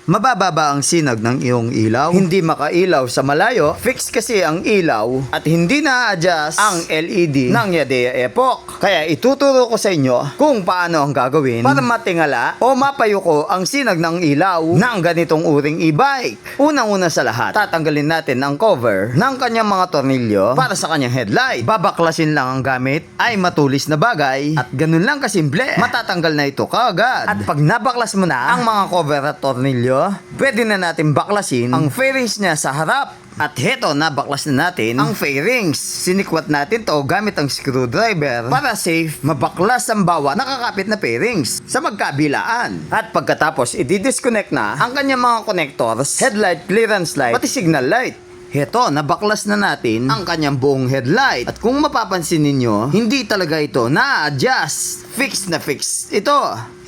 Mababa ba ang sinag ng iyong ilaw? Hindi makailaw sa malayo. Fix kasi ang ilaw at hindi na-adjust ang LED ng Yadea Epoch. Kaya ituturo ko sa inyo kung paano ang gagawin para matingala o mapayuko ang sinag ng ilaw ng ganitong uring e-bike. Unang-una sa lahat, tatanggalin natin ang cover ng kanyang mga tornilyo para sa kanyang headlight. Babaklasin lang ang gamit ay matulis na bagay at ganun lang kasimple. Matatanggal na ito kaagad. At pag nabaklas mo na ang mga cover at tornilyo, pwede na natin baklasin ang fairings niya sa harap. At heto, nabaklas na natin ang fairings. Sinikwat natin to gamit ang screwdriver para safe mabaklas ang bawat nakakapit na fairings sa magkabilaan. At pagkatapos, i-disconnect na ang kanyang mga connectors, headlight, clearance light, pati signal light. Heto, nabaklas na natin ang kanyang buong headlight. At kung mapapansin ninyo, hindi talaga ito na-adjust. Fix na fix ito.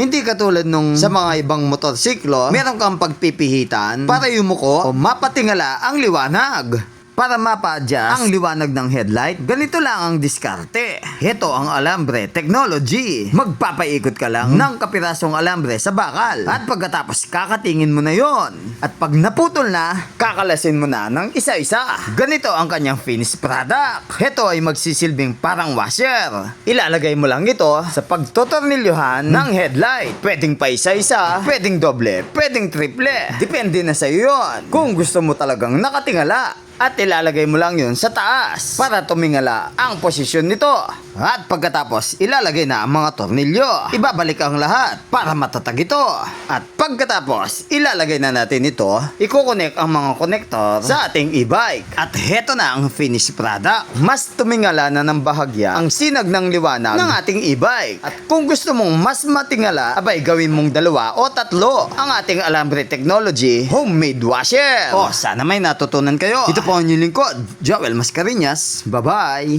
Hindi katulad nung sa mga ibang motorsiklo, meron kang pagpipihitan para yumuko o mapatingala ang liwanag. Para mapa-adjust ang liwanag ng headlight, ganito lang ang diskarte. Ito ang alambre technology. Magpapaikot ka lang ng kapirasong alambre sa bakal. At pagkatapos, kakatingin mo na yon. At pag naputol na, kakalasin mo na ng isa-isa. Ganito ang kanyang finished product. Ito ay magsisilbing parang washer. Ilalagay mo lang ito sa pagtotornilyohan ng headlight. Pwedeng pa isa-isa, pwedeng doble, pwedeng triple. Depende na sa iyo yon. Kung gusto mo talagang nakatingala, at ilalagay mo lang yun sa taas para tumingala ang posisyon nito. At pagkatapos, ilalagay na ang mga tornilyo. Ibabalik ang lahat para matatag ito. At pagkatapos, ilalagay na natin ito. Iko-connect ang mga connector sa ating e-bike. At heto na ang finished product. Mas tumingala na ng bahagya ang sinag ng liwanag ng ating e-bike. At kung gusto mong mas matingala, abay gawin mong 2 o 3 ang ating alambre technology homemade washer. O, sana may natutunan kayo. Ito po ang inyong lingkod, Joel Mascareñas. Bye-bye!